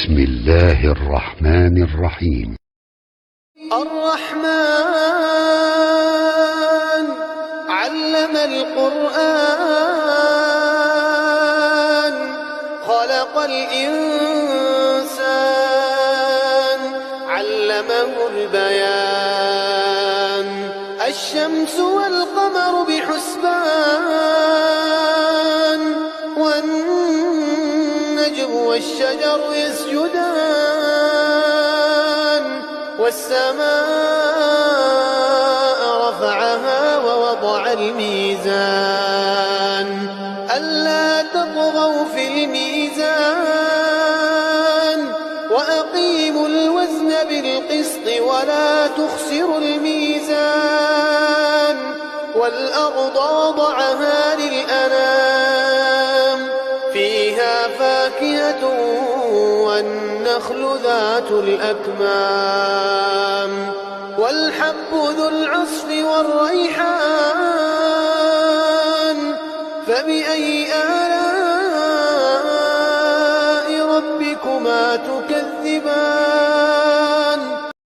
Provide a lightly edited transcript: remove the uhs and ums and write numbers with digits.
بسم الله الرحمن الرحيم. الرحمن علم القرآن خلق الإنسان علمه البيان الشمس والقمر بحسبان والنجم والشجر يسجدان والسماء رفعها ووضع الميزان ألا تطغوا في الميزان وأقيموا الوزن بالقسط ولا تخسروا الميزان والأرض وضعها للأنام فيها فاكهة والنخل ذات الأكمام والحب ذو العصف والريحان فبأي آلاء ربكما تكذبان